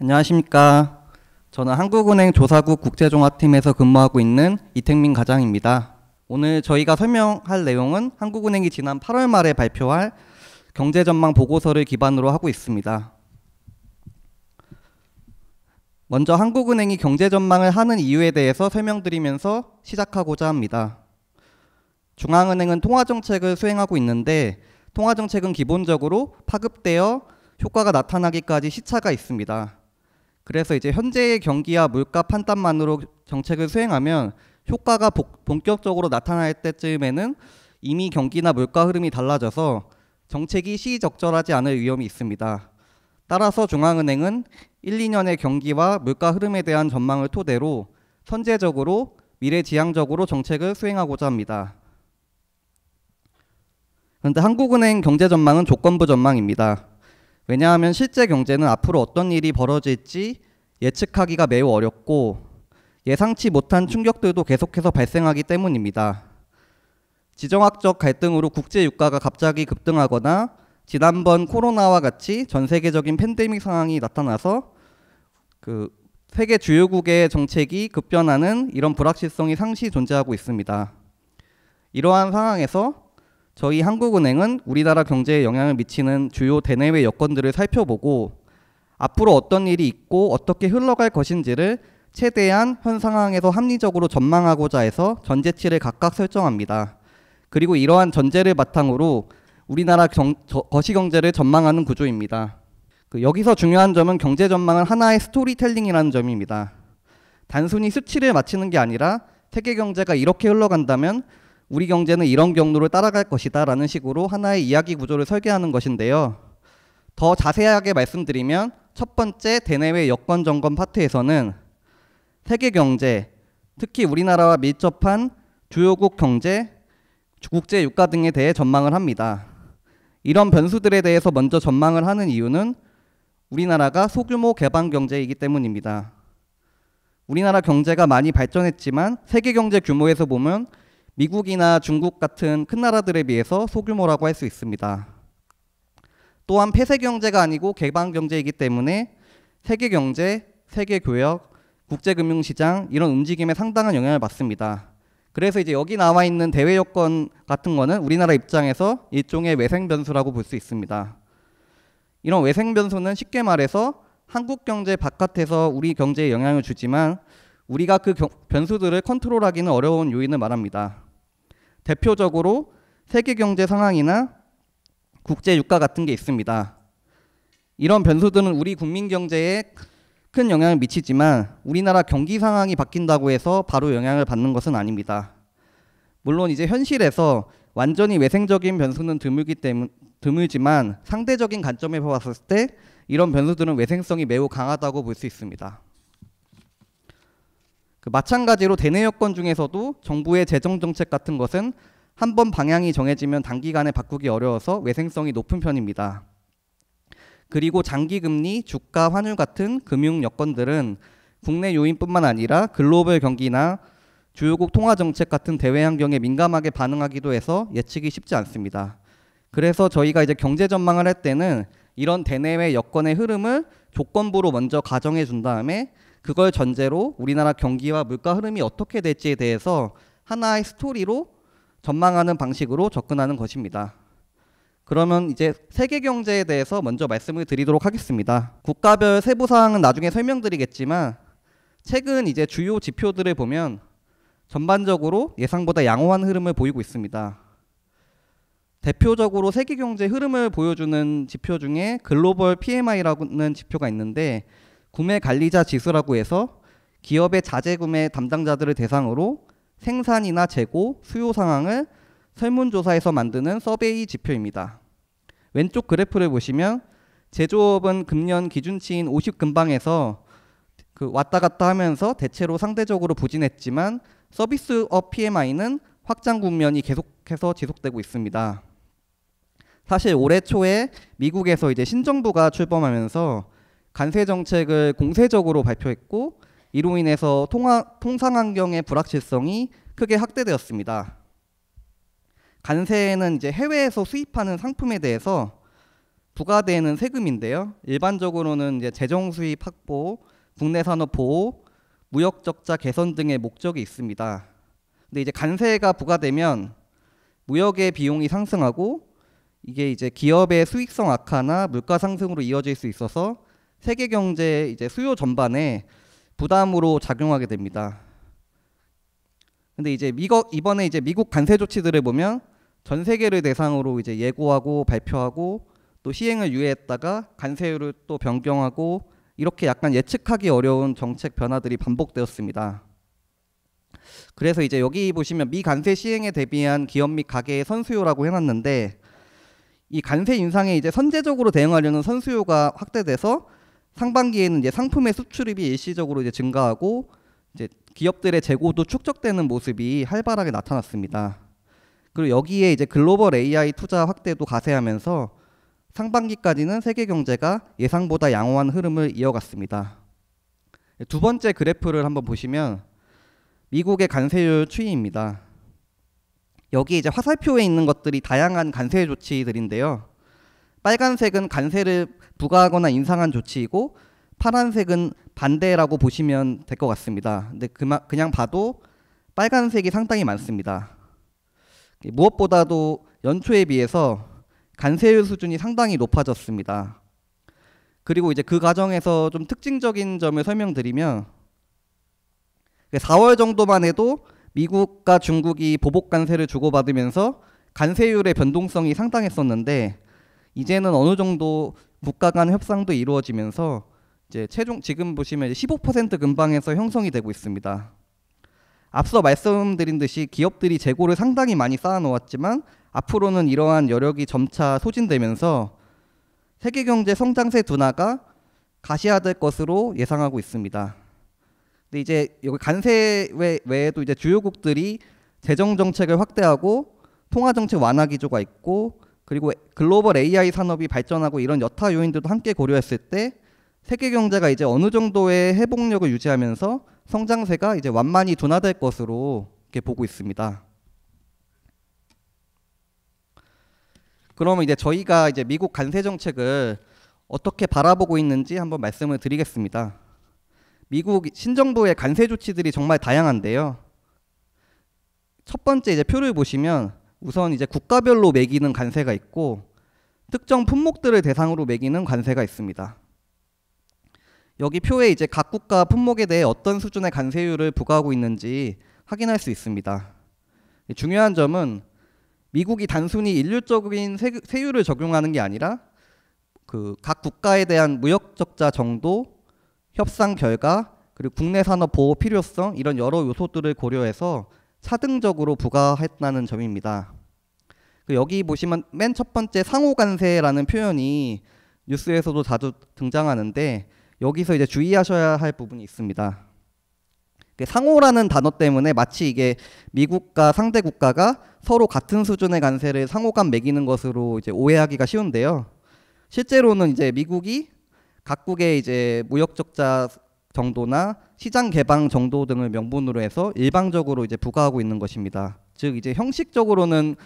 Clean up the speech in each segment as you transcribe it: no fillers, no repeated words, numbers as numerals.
안녕하십니까. 저는 한국은행 조사국 국제종합팀에서 근무하고 있는 이택민 과장입니다. 오늘 저희가 설명할 내용은 한국은행이 지난 8월 말에 발표할 경제전망 보고서를 기반으로 하고 있습니다. 먼저 한국은행이 경제전망을 하는 이유에 대해서 설명드리면서 시작하고자 합니다. 중앙은행은 통화정책을 수행하고 있는데 통화정책은 기본적으로 파급되어 효과가 나타나기까지 시차가 있습니다. 그래서 이제 현재의 경기와 물가 판단만으로 정책을 수행하면 효과가 본격적으로 나타날 때쯤에는 이미 경기나 물가 흐름이 달라져서 정책이 시의적절하지 않을 위험이 있습니다. 따라서 중앙은행은 1, 2년의 경기와 물가 흐름에 대한 전망을 토대로 선제적으로 미래지향적으로 정책을 수행하고자 합니다. 그런데 한국은행 경제전망은 조건부 전망입니다. 왜냐하면 실제 경제는 앞으로 어떤 일이 벌어질지 예측하기가 매우 어렵고 예상치 못한 충격들도 계속해서 발생하기 때문입니다. 지정학적 갈등으로 국제 유가가 갑자기 급등하거나 지난번 코로나와 같이 전 세계적인 팬데믹 상황이 나타나서 세계 주요국의 정책이 급변하는 이런 불확실성이 상시 존재하고 있습니다. 이러한 상황에서 저희 한국은행은 우리나라 경제에 영향을 미치는 주요 대내외 여건들을 살펴보고 앞으로 어떤 일이 있고 어떻게 흘러갈 것인지를 최대한 현 상황에서 합리적으로 전망하고자 해서 전제치를 각각 설정합니다. 그리고 이러한 전제를 바탕으로 우리나라 거시경제를 전망하는 구조입니다. 여기서 중요한 점은 경제전망은 하나의 스토리텔링이라는 점입니다. 단순히 수치를 맞추는 게 아니라 세계 경제가 이렇게 흘러간다면 우리 경제는 이런 경로를 따라갈 것이다 라는 식으로 하나의 이야기 구조를 설계하는 것인데요. 더 자세하게 말씀드리면 첫 번째 대내외 여건 점검 파트에서는 세계 경제, 특히 우리나라와 밀접한 주요국 경제, 국제 유가 등에 대해 전망을 합니다. 이런 변수들에 대해서 먼저 전망을 하는 이유는 우리나라가 소규모 개방 경제이기 때문입니다. 우리나라 경제가 많이 발전했지만 세계 경제 규모에서 보면 미국이나 중국 같은 큰 나라들에 비해서 소규모라고 할 수 있습니다. 또한 폐쇄 경제가 아니고 개방 경제이기 때문에 세계 경제, 세계 교역, 국제 금융 시장 이런 움직임에 상당한 영향을 받습니다. 그래서 이제 여기 나와 있는 대외 여건 같은 거는 우리나라 입장에서 일종의 외생 변수라고 볼 수 있습니다. 이런 외생 변수는 쉽게 말해서 한국 경제 바깥에서 우리 경제에 영향을 주지만 우리가 그 변수들을 컨트롤하기는 어려운 요인을 말합니다. 대표적으로 세계 경제 상황이나 국제 유가 같은 게 있습니다. 이런 변수들은 우리 국민 경제에 큰 영향을 미치지만 우리나라 경기 상황이 바뀐다고 해서 바로 영향을 받는 것은 아닙니다. 물론 이제 현실에서 완전히 외생적인 변수는 드물지만 상대적인 관점에서 봤을 때 이런 변수들은 외생성이 매우 강하다고 볼 수 있습니다. 마찬가지로 대내 여건 중에서도 정부의 재정 정책 같은 것은 한번 방향이 정해지면 단기간에 바꾸기 어려워서 외생성이 높은 편입니다. 그리고 장기 금리, 주가, 환율 같은 금융 여건들은 국내 요인뿐만 아니라 글로벌 경기나 주요국 통화 정책 같은 대외 환경에 민감하게 반응하기도 해서 예측이 쉽지 않습니다. 그래서 저희가 이제 경제 전망을 할 때는 이런 대내외 여건의 흐름을 조건부로 먼저 가정해 준 다음에 그걸 전제로 우리나라 경기와 물가 흐름이 어떻게 될지에 대해서 하나의 스토리로 전망하는 방식으로 접근하는 것입니다. 그러면 이제 세계 경제에 대해서 먼저 말씀을 드리도록 하겠습니다. 국가별 세부 사항은 나중에 설명드리겠지만 최근 이제 주요 지표들을 보면 전반적으로 예상보다 양호한 흐름을 보이고 있습니다. 대표적으로 세계 경제 흐름을 보여주는 지표 중에 글로벌 PMI라는 지표가 있는데 구매 관리자 지수라고 해서 기업의 자재 구매 담당자들을 대상으로 생산이나 재고, 수요 상황을 설문조사에서 만드는 서베이 지표입니다. 왼쪽 그래프를 보시면 제조업은 금년 기준치인 50 근방에서 왔다 갔다 하면서 대체로 상대적으로 부진했지만 서비스업 PMI는 확장 국면이 계속해서 지속되고 있습니다. 사실 올해 초에 미국에서 이제 신정부가 출범하면서 관세 정책을 공세적으로 발표했고 이로 인해서 통상 환경의 불확실성이 크게 확대되었습니다. 관세는 이제 해외에서 수입하는 상품에 대해서 부과되는 세금인데요. 일반적으로는 이제 재정 수입 확보, 국내 산업 보호, 무역 적자 개선 등의 목적이 있습니다. 근데 이제 관세가 부과되면 무역의 비용이 상승하고 이게 이제 기업의 수익성 악화나 물가 상승으로 이어질 수 있어서 세계 경제 이제 수요 전반에 부담으로 작용하게 됩니다. 근데 이제 이번에 이제 미국 관세 조치들을 보면 전 세계를 대상으로 이제 예고하고 발표하고 또 시행을 유예했다가 관세율을 또 변경하고 이렇게 약간 예측하기 어려운 정책 변화들이 반복되었습니다. 그래서 이제 여기 보시면 미 관세 시행에 대비한 기업 및 가계의 선수요라고 해놨는데 이 관세 인상에 이제 선제적으로 대응하려는 선수요가 확대돼서 상반기에는 이제 상품의 수출입이 일시적으로 이제 증가하고 이제 기업들의 재고도 축적되는 모습이 활발하게 나타났습니다. 그리고 여기에 이제 글로벌 AI 투자 확대도 가세하면서 상반기까지는 세계 경제가 예상보다 양호한 흐름을 이어갔습니다. 두 번째 그래프를 한번 보시면 미국의 관세율 추이입니다. 여기 이제 화살표에 있는 것들이 다양한 관세 조치들인데요. 빨간색은 관세를 부과하거나 인상한 조치이고 파란색은 반대라고 보시면 될 것 같습니다. 근데 그냥 봐도 빨간색이 상당히 많습니다. 무엇보다도 연초에 비해서 관세율 수준이 상당히 높아졌습니다. 그리고 이제 그 과정에서 좀 특징적인 점을 설명드리면 4월 정도만 해도 미국과 중국이 보복 관세를 주고받으면서 관세율의 변동성이 상당했었는데 이제는 어느 정도 국가 간 협상도 이루어지면서 이제 지금 보시면 15% 근방에서 형성이 되고 있습니다. 앞서 말씀드린 듯이 기업들이 재고를 상당히 많이 쌓아놓았지만 앞으로는 이러한 여력이 점차 소진되면서 세계 경제 성장세 둔화가 가시화될 것으로 예상하고 있습니다. 근데 이제 여기 관세 외에도 이제 주요국들이 재정 정책을 확대하고 통화 정책 완화 기조가 있고 그리고 글로벌 AI 산업이 발전하고 이런 여타 요인들도 함께 고려했을 때 세계 경제가 이제 어느 정도의 회복력을 유지하면서 성장세가 이제 완만히 둔화될 것으로 이렇게 보고 있습니다. 그러면 이제 저희가 이제 미국 관세 정책을 어떻게 바라보고 있는지 한번 말씀을 드리겠습니다. 미국 신정부의 관세 조치들이 정말 다양한데요. 첫 번째 이제 표를 보시면 우선 이제 국가별로 매기는 관세가 있고 특정 품목들을 대상으로 매기는 관세가 있습니다. 여기 표에 이제 각 국가 품목에 대해 어떤 수준의 관세율을 부과하고 있는지 확인할 수 있습니다. 중요한 점은 미국이 단순히 일률적인 세율을 적용하는 게 아니라 그 각 국가에 대한 무역 적자 정도, 협상 결과, 그리고 국내 산업 보호 필요성 이런 여러 요소들을 고려해서 차등적으로 부과했다는 점입니다. 여기 보시면 맨 첫 번째 상호관세라는 표현이 뉴스에서도 자주 등장하는데 여기서 이제 주의하셔야 할 부분이 있습니다. 상호라는 단어 때문에 마치 이게 미국과 상대 국가가 서로 같은 수준의 관세를 상호간 매기는 것으로 이제 오해하기가 쉬운데요. 실제로는 이제 미국이 각국의 이제 무역 적자 정도나 시장 개방 정도 등을 명분으로 해서 일방적으로 이제 부과하고 있는 것입니다. 즉 이제 형식적으로는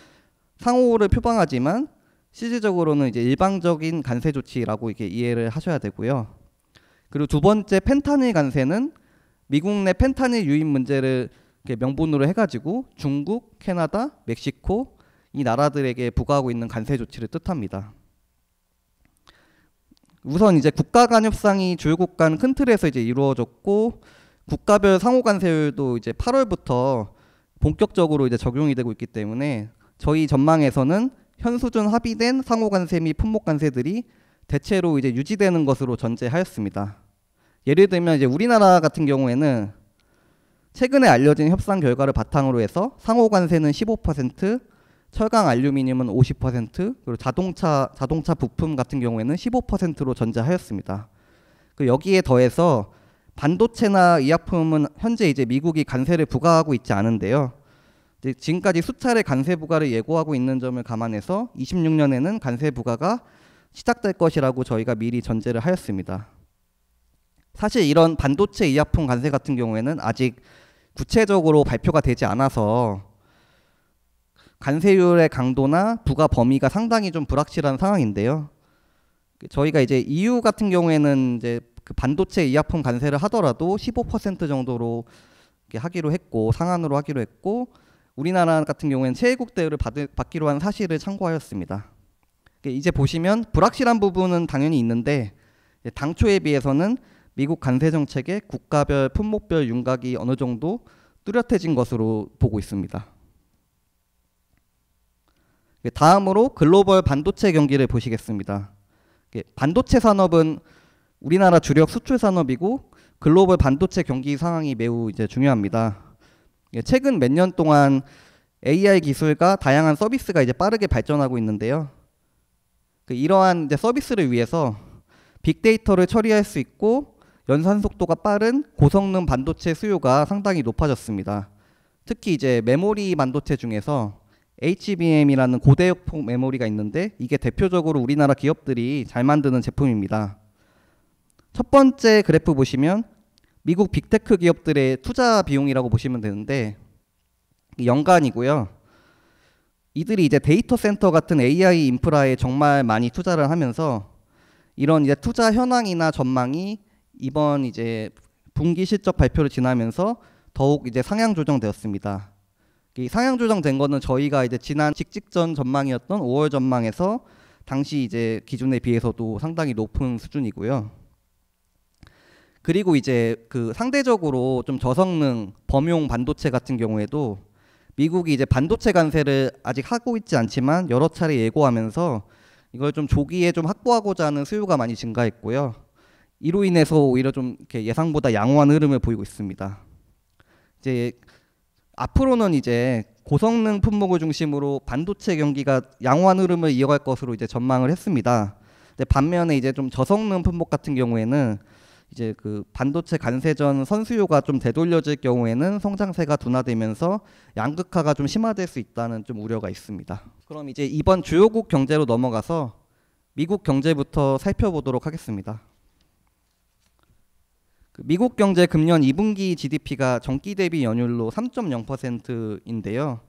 상호를 표방하지만 실질적으로는 이제 일방적인 관세 조치라고 이렇게 이해를 하셔야 되고요. 그리고 두 번째 펜타닐 관세는 미국 내 펜타닐 유입 문제를 이렇게 명분으로 해가지고 중국, 캐나다, 멕시코 이 나라들에게 부과하고 있는 관세 조치를 뜻합니다. 우선 이제 국가 간 협상이 주요국 간 큰 틀에서 이제 이루어졌고 국가별 상호 관세율도 이제 8월부터 본격적으로 이제 적용이 되고 있기 때문에 저희 전망에서는 현 수준 합의된 상호 관세 및 품목 관세들이 대체로 이제 유지되는 것으로 전제하였습니다. 예를 들면 이제 우리나라 같은 경우에는 최근에 알려진 협상 결과를 바탕으로 해서 상호 관세는 15%, 철강 알루미늄은 50%, 그리고 자동차 부품 같은 경우에는 15%로 전제하였습니다. 여기에 더해서 반도체나 의약품은 현재 이제 미국이 관세를 부과하고 있지 않은데요. 지금까지 수차례 관세 부과를 예고하고 있는 점을 감안해서 26년에는 관세 부과가 시작될 것이라고 저희가 미리 전제를 하였습니다. 사실 이런 반도체 의약품 관세 같은 경우에는 아직 구체적으로 발표가 되지 않아서 관세율의 강도나 부과 범위가 상당히 좀 불확실한 상황인데요. 저희가 이제 EU 같은 경우에는 이제 그 반도체 의약품 관세를 하더라도 15% 정도로 이렇게 하기로 했고 상한으로 하기로 했고 우리나라 같은 경우에는 최애국 대우를 받기로 한 사실을 참고하였습니다. 이제 보시면 불확실한 부분은 당연히 있는데 당초에 비해서는 미국 관세 정책의 국가별 품목별 윤곽이 어느 정도 뚜렷해진 것으로 보고 있습니다. 다음으로 글로벌 반도체 경기를 보시겠습니다. 반도체 산업은 우리나라 주력 수출 산업이고 글로벌 반도체 경기 상황이 매우 이제 중요합니다. 최근 몇 년 동안 AI 기술과 다양한 서비스가 이제 빠르게 발전하고 있는데요. 이러한 이제 서비스를 위해서 빅데이터를 처리할 수 있고 연산 속도가 빠른 고성능 반도체 수요가 상당히 높아졌습니다. 특히 이제 메모리 반도체 중에서 HBM이라는 고대역폭 메모리가 있는데 이게 대표적으로 우리나라 기업들이 잘 만드는 제품입니다. 첫 번째 그래프 보시면 미국 빅테크 기업들의 투자 비용이라고 보시면 되는데 연간이고요. 이들이 이제 데이터 센터 같은 AI 인프라에 정말 많이 투자를 하면서 이런 이제 투자 현황이나 전망이 이번 이제 분기 실적 발표를 지나면서 더욱 이제 상향 조정되었습니다. 이 상향 조정된 거는 저희가 이제 지난 직전 전망이었던 5월 전망에서 당시 이제 기준에 비해서도 상당히 높은 수준이고요. 그리고 이제 그 상대적으로 좀 저성능 범용 반도체 같은 경우에도 미국이 이제 반도체 관세를 아직 하고 있지 않지만 여러 차례 예고하면서 이걸 좀 조기에 좀 확보하고자 하는 수요가 많이 증가했고요. 이로 인해서 오히려 좀 이렇게 예상보다 양호한 흐름을 보이고 있습니다. 이제 앞으로는 이제 고성능 품목을 중심으로 반도체 경기가 양호한 흐름을 이어갈 것으로 이제 전망을 했습니다. 근데 반면에 이제 좀 저성능 품목 같은 경우에는 이제 그 반도체 관세전 선수요가 좀 되돌려질 경우에는 성장세가 둔화되면서 양극화가 좀 심화될 수 있다는 좀 우려가 있습니다. 그럼 이제 이번 주요국 경제로 넘어가서 미국 경제부터 살펴보도록 하겠습니다. 미국 경제 금년 2분기 GDP가 전기 대비 연율로 3.0%인데요.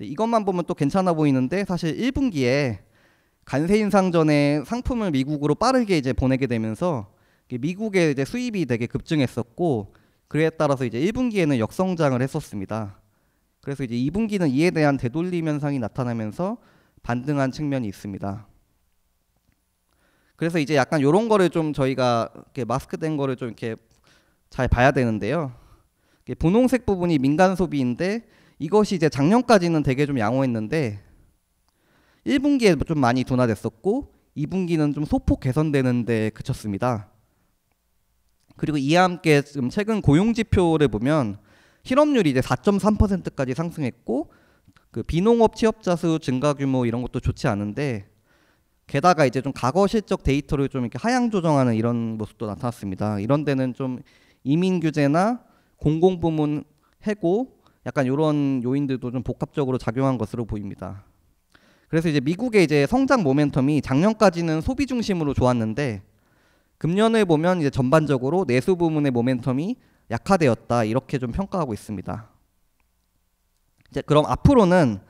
이것만 보면 또 괜찮아 보이는데 사실 1분기에 관세 인상 전에 상품을 미국으로 빠르게 이제 보내게 되면서 미국의 이제 수입이 되게 급증했었고 그에 따라서 이제 1분기에는 역성장을 했었습니다. 그래서 이제 2분기는 이에 대한 되돌림 현상이 나타나면서 반등한 측면이 있습니다. 그래서 이제 약간 이런 거를 좀 저희가 이렇게 마스크된 거를 좀 이렇게 잘 봐야 되는데요. 분홍색 부분이 민간 소비인데 이것이 이제 작년까지는 되게 좀 양호했는데 1분기에 좀 많이 둔화됐었고 2분기는 좀 소폭 개선되는데 그쳤습니다. 그리고 이와 함께 지금 최근 고용 지표를 보면 실업률이 이제 4.3%까지 상승했고 그 비농업 취업자 수 증가 규모 이런 것도 좋지 않은데 게다가 이제 좀 과거 실적 데이터를 좀 이렇게 하향 조정하는 이런 모습도 나타났습니다. 이런 데는 좀 이민 규제나 공공부문 해고 약간 이런 요인들도 좀 복합적으로 작용한 것으로 보입니다. 그래서 이제 미국의 이제 성장 모멘텀이 작년까지는 소비 중심으로 좋았는데 금년을 보면 이제 전반적으로 내수 부문의 모멘텀이 약화되었다 이렇게 좀 평가하고 있습니다. 이제 그럼 앞으로는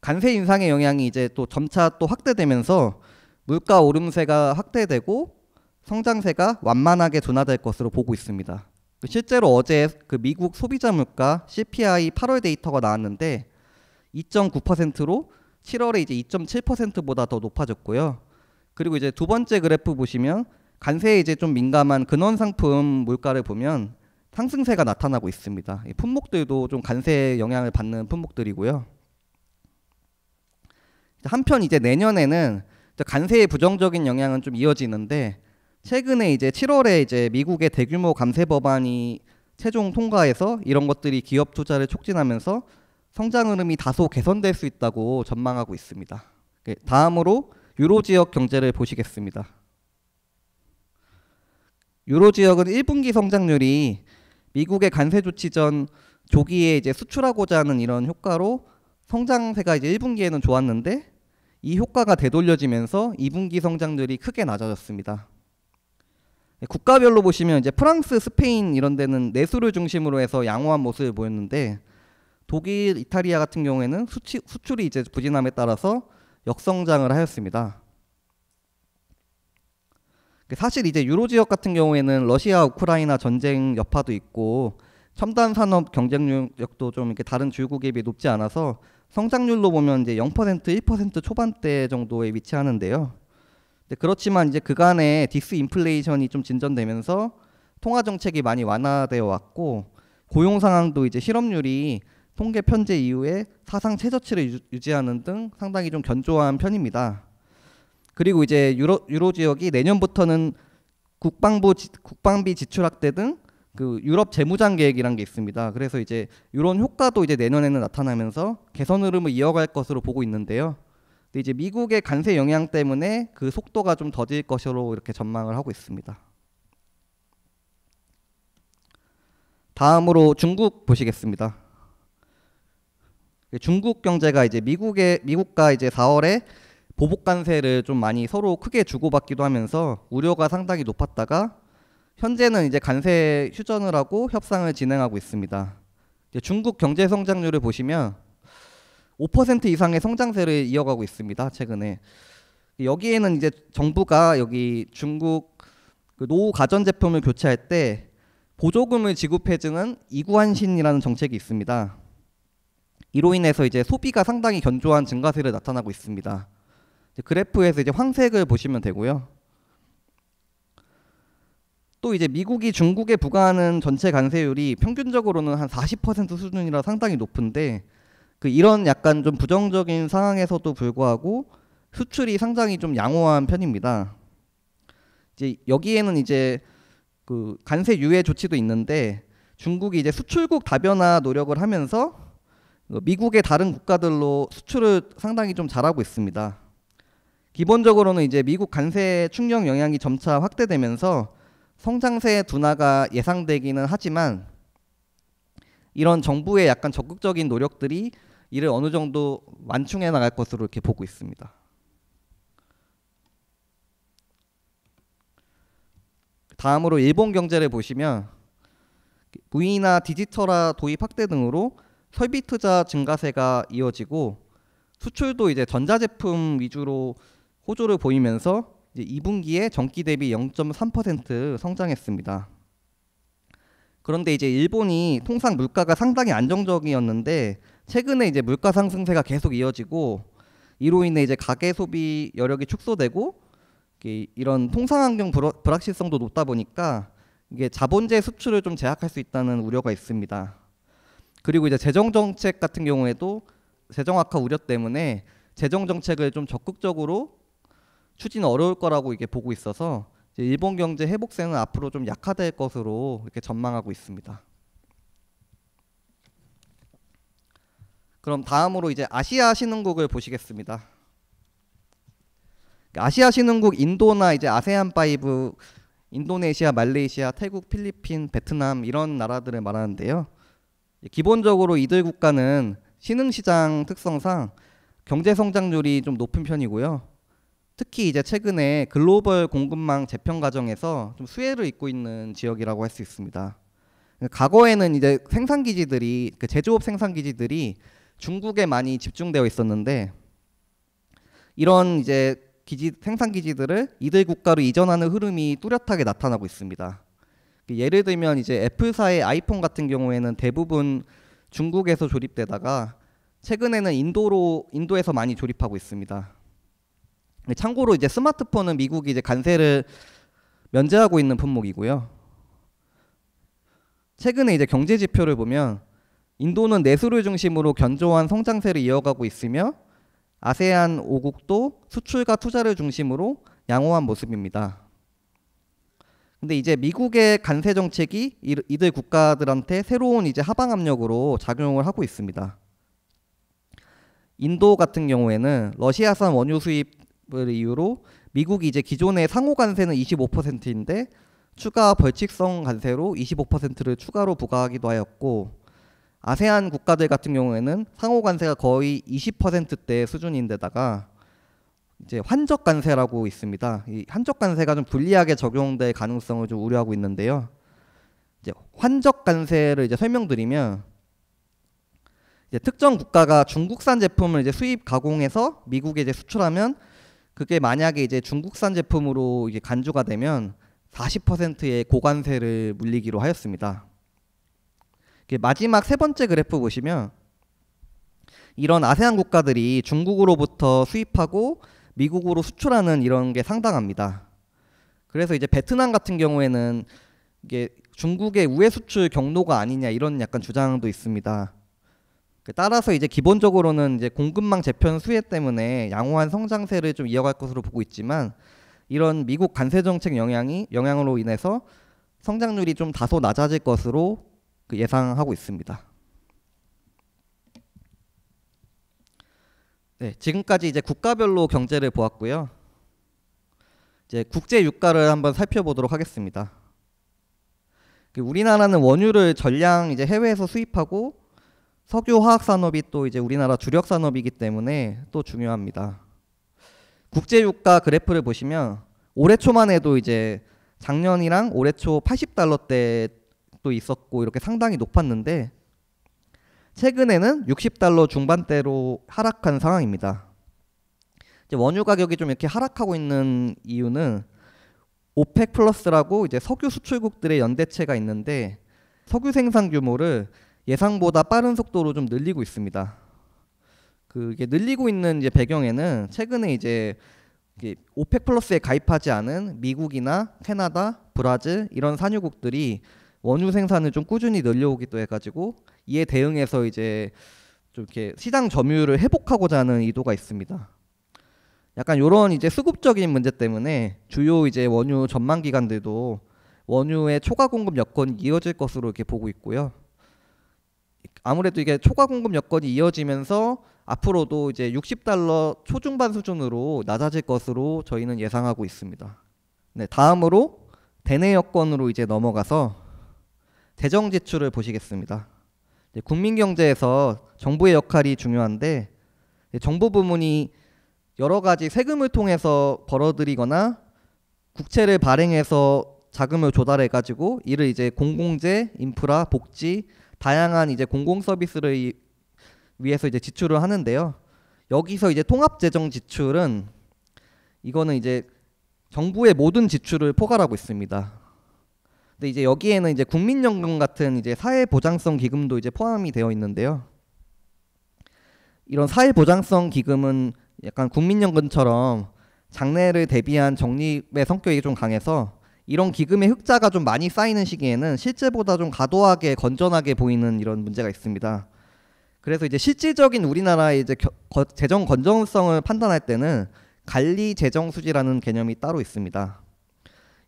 관세 인상의 영향이 이제 또 점차 또 확대되면서 물가 오름세가 확대되고 성장세가 완만하게 둔화될 것으로 보고 있습니다. 실제로 어제 그 미국 소비자 물가 CPI 8월 데이터가 나왔는데 2.9%로 7월에 이제 2.7%보다 더 높아졌고요. 그리고 이제 두 번째 그래프 보시면 관세에 이제 좀 민감한 근원 상품 물가를 보면 상승세가 나타나고 있습니다. 이 품목들도 좀 관세 영향을 받는 품목들이고요. 한편 이제 내년에는 관세의 부정적인 영향은 좀 이어지는데 최근에 이제 7월에 이제 미국의 대규모 감세 법안이 최종 통과해서 이런 것들이 기업 투자를 촉진하면서 성장 흐름이 다소 개선될 수 있다고 전망하고 있습니다. 다음으로 유로 지역 경제를 보시겠습니다. 유로 지역은 1분기 성장률이 미국의 관세 조치 전 조기에 이제 수출하고자 하는 이런 효과로 성장세가 이제 1분기에는 좋았는데 이 효과가 되돌려지면서 2분기 성장률이 크게 낮아졌습니다. 국가별로 보시면 이제 프랑스, 스페인 이런 데는 내수를 중심으로 해서 양호한 모습을 보였는데 독일, 이탈리아 같은 경우에는 수출이 이제 부진함에 따라서 역성장을 하였습니다. 사실 이제 유로 지역 같은 경우에는 러시아 우크라이나 전쟁 여파도 있고 첨단 산업 경쟁력도 좀 이렇게 다른 주요국에 비해 높지 않아서 성장률로 보면 이제 0%, 1% 초반대 정도에 위치하는데요. 그렇지만 이제 그간에 디스인플레이션이 좀 진전되면서 통화 정책이 많이 완화되어 왔고 고용 상황도 이제 실업률이 통계 편제 이후에 사상 최저치를 유지하는 등 상당히 좀 견조한 편입니다. 그리고 이제 유로 지역이 내년부터는 국방비 지출 확대 등 그 유럽 재무장 계획이란 게 있습니다. 그래서 이제 이런 효과도 이제 내년에는 나타나면서 개선 흐름을 이어갈 것으로 보고 있는데요. 근데 이제 미국의 관세 영향 때문에 그 속도가 좀 더딜 것으로 이렇게 전망을 하고 있습니다. 다음으로 중국 보시겠습니다. 중국 경제가 이제 미국과 이제 4월에 보복 관세를 좀 많이 서로 크게 주고받기도 하면서 우려가 상당히 높았다가 현재는 이제 관세 휴전을 하고 협상을 진행하고 있습니다. 중국 경제 성장률을 보시면 5% 이상의 성장세를 이어가고 있습니다. 최근에 여기에는 이제 정부가 여기 중국 그 노후 가전제품을 교체할 때 보조금을 지급해주는 이구한신이라는 정책이 있습니다. 이로 인해서 이제 소비가 상당히 견조한 증가세를 나타나고 있습니다. 그래프에서 이제 황색을 보시면 되고요. 또 이제 미국이 중국에 부과하는 전체 관세율이 평균적으로는 한 40% 수준이라 상당히 높은데 이런 약간 좀 부정적인 상황에서도 불구하고 수출이 상당히 좀 양호한 편입니다. 이제 여기에는 이제 그 관세 유예 조치도 있는데 중국이 이제 수출국 다변화 노력을 하면서 미국의 다른 국가들로 수출을 상당히 좀 잘하고 있습니다. 기본적으로는 이제 미국 관세 충격 영향이 점차 확대되면서 성장세 둔화가 예상되기는 하지만 이런 정부의 약간 적극적인 노력들이 이를 어느 정도 완충해 나갈 것으로 이렇게 보고 있습니다. 다음으로 일본 경제를 보시면 무인화 디지털화 도입 확대 등으로 설비 투자 증가세가 이어지고 수출도 이제 전자제품 위주로 호조를 보이면서 이제 2분기에 전기 대비 0.3% 성장했습니다. 그런데 이제 일본이 통상 물가가 상당히 안정적이었는데 최근에 이제 물가 상승세가 계속 이어지고 이로 인해 이제 가계 소비 여력이 축소되고 이런 통상 환경 불확실성도 높다 보니까 이게 자본재 수출을 좀 제약할 수 있다는 우려가 있습니다. 그리고 이제 재정 정책 같은 경우에도 재정 악화 우려 때문에 재정 정책을 좀 적극적으로 추진 어려울 거라고 이게 보고 있어서 이제 일본 경제 회복세는 앞으로 좀 약화될 것으로 이렇게 전망하고 있습니다. 그럼 다음으로 이제 아시아 신흥국을 보시겠습니다. 아시아 신흥국 인도나 이제 아세안 5, 인도네시아, 말레이시아, 태국, 필리핀, 베트남 이런 나라들을 말하는데요. 기본적으로 이들 국가는 신흥시장 특성상 경제 성장률이 좀 높은 편이고요. 특히 이제 최근에 글로벌 공급망 재편 과정에서 좀 수혜를 입고 있는 지역이라고 할 수 있습니다. 과거에는 이제 생산기지들이 제조업 생산기지들이 중국에 많이 집중되어 있었는데 이런 이제 생산기지들을 이들 국가로 이전하는 흐름이 뚜렷하게 나타나고 있습니다. 예를 들면 이제 애플사의 아이폰 같은 경우에는 대부분 중국에서 조립되다가 최근에는 인도에서 많이 조립하고 있습니다. 참고로 이제 스마트폰은 미국이 이제 관세를 면제하고 있는 품목이고요. 최근에 이제 경제 지표를 보면 인도는 내수를 중심으로 견조한 성장세를 이어가고 있으며 아세안 5국도 수출과 투자를 중심으로 양호한 모습입니다. 근데 이제 미국의 관세 정책이 이들 국가들한테 새로운 이제 하방 압력으로 작용을 하고 있습니다. 인도 같은 경우에는 러시아산 원유 수입을 이유로 미국이 이제 기존의 상호 관세는 25%인데 추가 벌칙성 관세로 25%를 추가로 부과하기도 하였고 아세안 국가들 같은 경우에는 상호 관세가 거의 20%대 수준인데다가 이제 환적 관세라고 있습니다. 이 환적 관세가 좀 불리하게 적용될 가능성을 좀 우려하고 있는데요. 이제 환적 관세를 이제 설명드리면 이제 특정 국가가 중국산 제품을 이제 수입 가공해서 미국에 이제 수출하면 그게 만약에 이제 중국산 제품으로 이게 간주가 되면 40%의 고관세를 물리기로 하였습니다. 마지막 세 번째 그래프 보시면 이런 아세안 국가들이 중국으로부터 수입하고 미국으로 수출하는 이런 게 상당합니다. 그래서 이제 베트남 같은 경우에는 이게 중국의 우회 수출 경로가 아니냐 이런 약간 주장도 있습니다. 따라서 이제 기본적으로는 이제 공급망 재편 수혜 때문에 양호한 성장세를 좀 이어갈 것으로 보고 있지만 이런 미국 관세 정책 영향으로 인해서 성장률이 좀 다소 낮아질 것으로 예상하고 있습니다. 네, 지금까지 이제 국가별로 경제를 보았고요. 이제 국제 유가를 한번 살펴보도록 하겠습니다. 우리나라는 원유를 전량 이제 해외에서 수입하고 석유 화학 산업이 또 이제 우리나라 주력 산업이기 때문에 또 중요합니다. 국제 유가 그래프를 보시면 올해 초만 해도 이제 작년이랑 올해 초 80달러대도 있었고 이렇게 상당히 높았는데 최근에는 60달러 중반대로 하락한 상황입니다. 이제 원유 가격이 좀 이렇게 하락하고 있는 이유는 오펙 플러스라고 이제 석유 수출국들의 연대체가 있는데 석유 생산 규모를 예상보다 빠른 속도로 좀 늘리고 있습니다. 그게 늘리고 있는 이제 배경에는 최근에 이제 오펙 플러스에 가입하지 않은 미국이나 캐나다, 브라질 이런 산유국들이 원유 생산을 좀 꾸준히 늘려오기도 해가지고 이에 대응해서 이제 좀 이렇게 시장 점유율을 회복하고자 하는 의도가 있습니다. 약간 이런 이제 수급적인 문제 때문에 주요 이제 원유 전망 기관들도 원유의 초과 공급 여건이 이어질 것으로 이렇게 보고 있고요. 아무래도 이게 초과 공급 여건이 이어지면서 앞으로도 이제 60달러 초중반 수준으로 낮아질 것으로 저희는 예상하고 있습니다. 네, 다음으로 대내 여건으로 이제 넘어가서 재정 지출을 보시겠습니다. 국민 경제에서 정부의 역할이 중요한데 정부 부문이 여러 가지 세금을 통해서 벌어들이거나 국채를 발행해서 자금을 조달해 가지고 이를 이제 공공재, 인프라, 복지 다양한 이제 공공 서비스를 위해서 이제 지출을 하는데요. 여기서 이제 통합 재정 지출은 이거는 이제 정부의 모든 지출을 포괄하고 있습니다. 근데 이제 여기에는 이제 국민연금 같은 이제 사회보장성 기금도 이제 포함이 되어 있는데요. 이런 사회보장성 기금은 약간 국민연금처럼 장래를 대비한 적립의 성격이 좀 강해서 이런 기금의 흑자가 좀 많이 쌓이는 시기에는 실제보다 좀 과도하게 건전하게 보이는 이런 문제가 있습니다. 그래서 이제 실질적인 우리나라의 이제 재정 건전성을 판단할 때는 관리 재정 수지라는 개념이 따로 있습니다.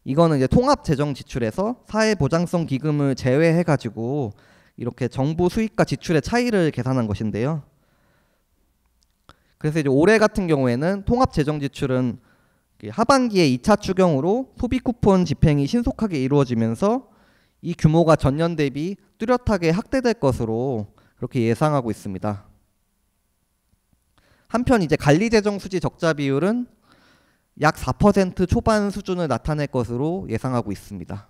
이거는 이제 통합 재정 지출에서 사회 보장성 기금을 제외해 가지고 이렇게 정부 수입과 지출의 차이를 계산한 것인데요. 그래서 이제 올해 같은 경우에는 통합 재정 지출은 하반기에 2차 추경으로 소비 쿠폰 집행이 신속하게 이루어지면서 이 규모가 전년 대비 뚜렷하게 확대될 것으로 그렇게 예상하고 있습니다. 한편 이제 관리 재정 수지 적자 비율은 약 4% 초반 수준을 나타낼 것으로 예상하고 있습니다.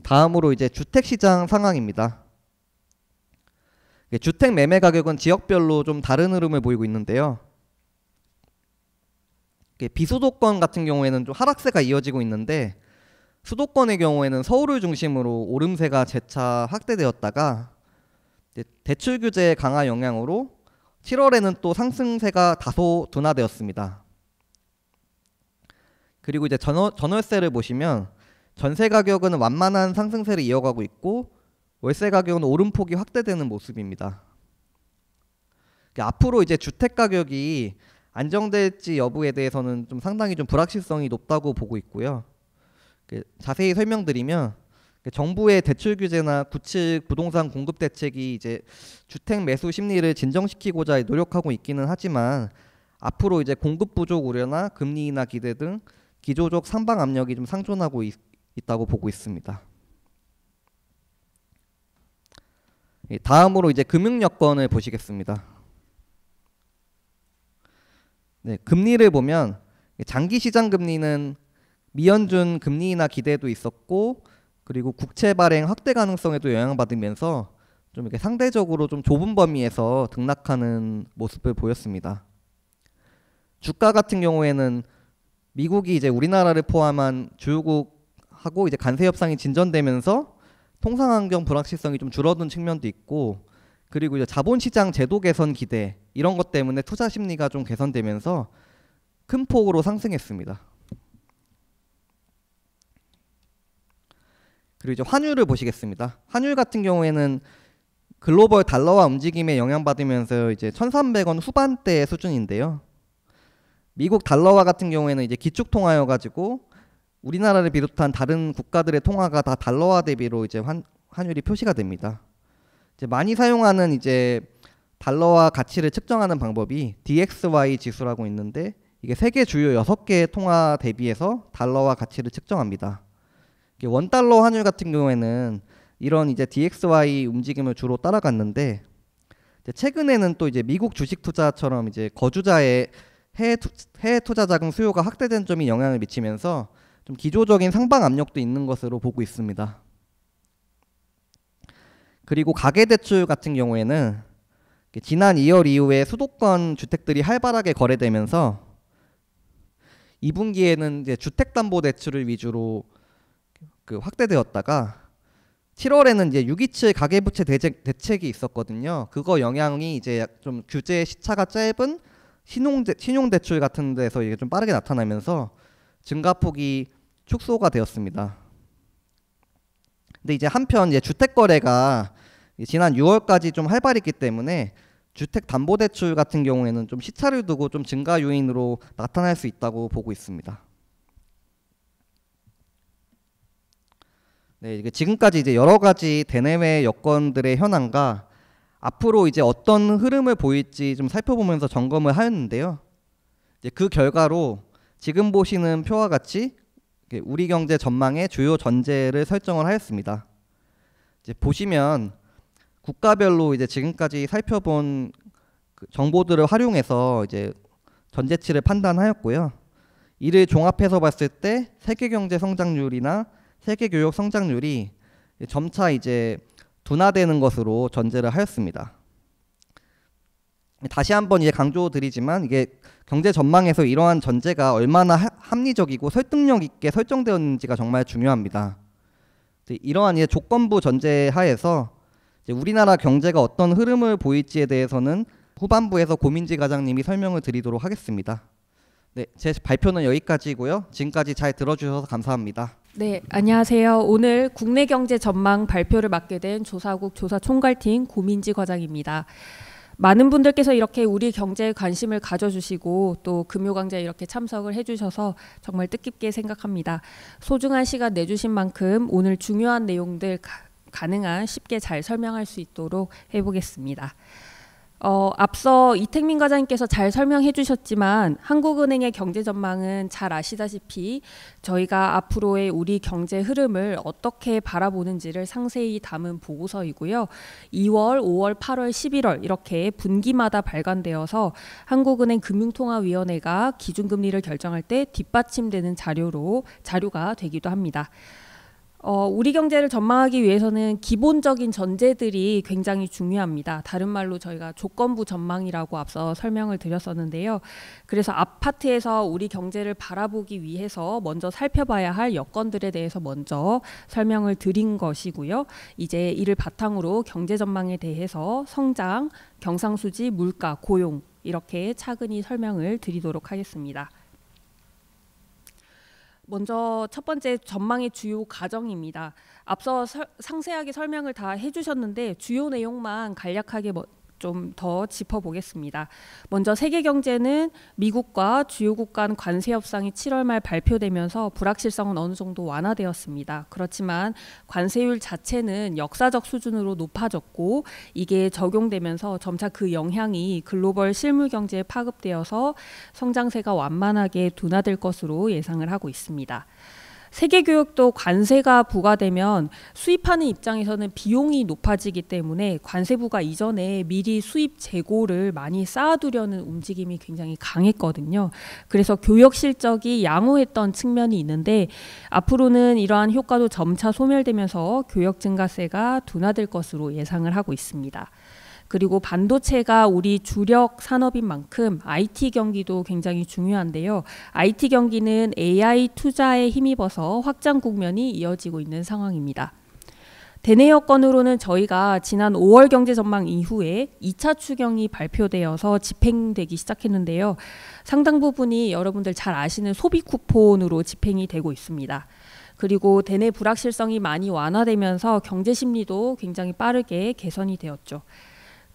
다음으로 이제 주택 시장 상황입니다. 주택 매매 가격은 지역별로 좀 다른 흐름을 보이고 있는데요. 비수도권 같은 경우에는 좀 하락세가 이어지고 있는데 수도권의 경우에는 서울을 중심으로 오름세가 재차 확대되었다가 대출 규제 강화 영향으로 7월에는 또 상승세가 다소 둔화되었습니다. 그리고 이제 전월세를 보시면 전세 가격은 완만한 상승세를 이어가고 있고 월세 가격은 오름폭이 확대되는 모습입니다. 앞으로 이제 주택 가격이 안정될지 여부에 대해서는 좀 상당히 좀 불확실성이 높다고 보고 있고요. 자세히 설명드리면 정부의 대출 규제나 구축 부동산 공급 대책이 이제 주택 매수 심리를 진정시키고자 노력하고 있기는 하지만 앞으로 이제 공급 부족 우려나 금리 인하 기대 등 기조적 상방 압력이 좀 상존하고 있다고 보고 있습니다. 다음으로 이제 금융 여건을 보시겠습니다. 네, 금리를 보면 장기 시장 금리는 미연준 금리 인하 기대도 있었고 그리고 국채 발행 확대 가능성에도 영향받으면서 좀 이렇게 상대적으로 좀 좁은 범위에서 등락하는 모습을 보였습니다. 주가 같은 경우에는 미국이 이제 우리나라를 포함한 주요국하고 이제 관세 협상이 진전되면서 통상 환경 불확실성이 좀 줄어든 측면도 있고, 그리고 이제 자본시장 제도 개선 기대 이런 것 때문에 투자 심리가 좀 개선되면서 큰 폭으로 상승했습니다. 그리고 이제 환율을 보시겠습니다. 환율 같은 경우에는 글로벌 달러화 움직임에 영향받으면서 이제 1,300원 후반대 수준인데요. 미국 달러화 같은 경우에는 이제 기축 통화여 가지고 우리나라를 비롯한 다른 국가들의 통화가 다 달러화 대비로 이제 환율이 표시가 됩니다. 이제 많이 사용하는 이제 달러화 가치를 측정하는 방법이 DXY 지수라고 있는데, 이게 세계 주요 6개의 통화 대비해서 달러화 가치를 측정합니다. 원달러 환율 같은 경우에는 이런 이제 DXY 움직임을 주로 따라갔는데, 이제 최근에는 또 이제 미국 주식 투자처럼 이제 거주자의 해외 투자 자금 수요가 확대된 점이 영향을 미치면서 좀 기조적인 상방 압력도 있는 것으로 보고 있습니다. 그리고 가계대출 같은 경우에는 지난 2월 이후에 수도권 주택들이 활발하게 거래되면서 2분기에는 이제 주택담보대출을 위주로 확대되었다가 7월에는 이제 627 가계부채 대책이 있었거든요. 그거 영향이 이제 좀 규제 시차가 짧은 신용대출 같은 데서 이게 좀 빠르게 나타나면서 증가폭이 축소가 되었습니다. 근데 이제 한편 이제 주택거래가 지난 6월까지 좀 활발했기 때문에 주택담보대출 같은 경우에는 좀 시차를 두고 좀 증가 요인으로 나타날 수 있다고 보고 있습니다. 네, 이게 지금까지 이제 여러 가지 대내외 여건들의 현황과 앞으로 이제 어떤 흐름을 보일지 좀 살펴보면서 점검을 하였는데요. 이제 그 결과로 지금 보시는 표와 같이 우리 경제 전망의 주요 전제를 설정을 하였습니다. 이제 보시면 국가별로 이제 지금까지 살펴본 그 정보들을 활용해서 이제 전제치를 판단하였고요. 이를 종합해서 봤을 때 세계 경제 성장률이나 세계 교역 성장률이 점차 이제 둔화되는 것으로 전제를 하였습니다. 다시 한번 이제 강조드리지만 이게 경제 전망에서 이러한 전제가 얼마나 합리적이고 설득력 있게 설정되었는지가 정말 중요합니다. 이러한 이제 조건부 전제 하에서 이제 우리나라 경제가 어떤 흐름을 보일지에 대해서는 후반부에서 고민지 과장님이 설명을 드리도록 하겠습니다. 네, 제 발표는 여기까지고요. 지금까지 잘 들어주셔서 감사합니다. 네, 안녕하세요. 오늘 국내 경제 전망 발표를 맡게 된 조사국 조사총괄팀 고민지 과장입니다. 많은 분들께서 이렇게 우리 경제에 관심을 가져주시고 또 금요강좌에 이렇게 참석을 해주셔서 정말 뜻깊게 생각합니다. 소중한 시간 내주신 만큼 오늘 중요한 내용들 가능한 쉽게 잘 설명할 수 있도록 해보겠습니다. 앞서 이택민 과장님께서 잘 설명해 주셨지만 한국은행의 경제 전망은 잘 아시다시피 저희가 앞으로의 우리 경제 흐름을 어떻게 바라보는지를 상세히 담은 보고서이고요. 2월, 5월, 8월, 11월 이렇게 분기마다 발간되어서 한국은행 금융통화위원회가 기준금리를 결정할 때 뒷받침되는 자료가 되기도 합니다. 우리 경제를 전망하기 위해서는 기본적인 전제들이 굉장히 중요합니다. 다른 말로 저희가 조건부 전망이라고 앞서 설명을 드렸었는데요. 그래서 앞 파트에서 우리 경제를 바라보기 위해서 먼저 살펴봐야 할 여건들에 대해서 먼저 설명을 드린 것이고요. 이제 이를 바탕으로 경제 전망에 대해서 성장, 경상수지, 물가, 고용 이렇게 차근히 설명을 드리도록 하겠습니다. 먼저 첫 번째 전망의 주요 과정입니다. 앞서 상세하게 설명을 다 해주셨는데 주요 내용만 간략하게 좀 더 짚어보겠습니다. 먼저 세계 경제는 미국과 주요국 간 관세 협상이 7월 말 발표되면서 불확실성은 어느 정도 완화되었습니다. 그렇지만 관세율 자체는 역사적 수준으로 높아졌고 이게 적용되면서 점차 그 영향이 글로벌 실물 경제에 파급되어서 성장세가 완만하게 둔화될 것으로 예상을 하고 있습니다. 세계 교역도 관세가 부과되면 수입하는 입장에서는 비용이 높아지기 때문에 관세부가 이전에 미리 수입 재고를 많이 쌓아두려는 움직임이 굉장히 강했거든요. 그래서 교역 실적이 양호했던 측면이 있는데 앞으로는 이러한 효과도 점차 소멸되면서 교역 증가세가 둔화될 것으로 예상을 하고 있습니다. 그리고 반도체가 우리 주력 산업인 만큼 IT 경기도 굉장히 중요한데요. IT 경기는 AI 투자에 힘입어서 확장 국면이 이어지고 있는 상황입니다. 대내 여건으로는 저희가 지난 5월 경제 전망 이후에 2차 추경이 발표되어서 집행되기 시작했는데요. 상당 부분이 여러분들 잘 아시는 소비 쿠폰으로 집행이 되고 있습니다. 그리고 대내 불확실성이 많이 완화되면서 경제 심리도 굉장히 빠르게 개선이 되었죠.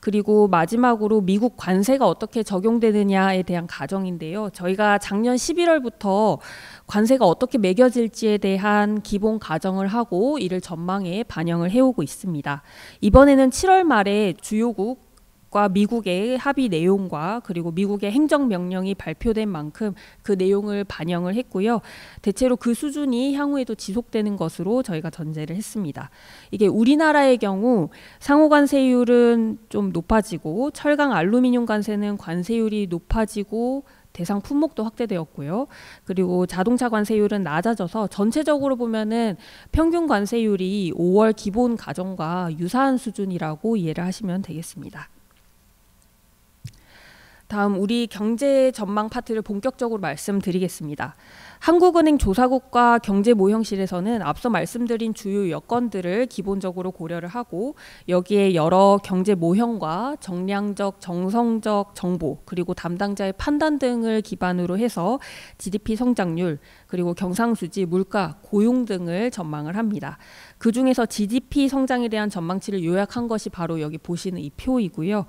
그리고 마지막으로 미국 관세가 어떻게 적용되느냐에 대한 가정인데요. 저희가 작년 11월부터 관세가 어떻게 매겨질지에 대한 기본 가정을 하고 이를 전망에 반영을 해오고 있습니다. 이번에는 7월 말에 주요국 과 미국의 합의 내용과 그리고 미국의 행정명령이 발표된 만큼 그 내용을 반영을 했고요. 대체로 그 수준이 향후에도 지속되는 것으로 저희가 전제를 했습니다. 이게 우리나라의 경우 상호 관세율은 좀 높아지고 철강 알루미늄 관세는 관세율이 높아지고 대상 품목도 확대되었고요. 그리고 자동차 관세율은 낮아져서 전체적으로 보면은 평균 관세율이 5월 기본 가정과 유사한 수준이라고 이해를 하시면 되겠습니다. 다음 우리 경제 전망 파트를 본격적으로 말씀드리겠습니다. 한국은행 조사국과 경제모형실에서는 앞서 말씀드린 주요 여건들을 기본적으로 고려를 하고 여기에 여러 경제 모형과 정량적, 정성적 정보 그리고 담당자의 판단 등을 기반으로 해서 GDP 성장률 그리고 경상수지, 물가, 고용 등을 전망을 합니다. 그 중에서 GDP 성장에 대한 전망치를 요약한 것이 바로 여기 보시는 이 표이고요.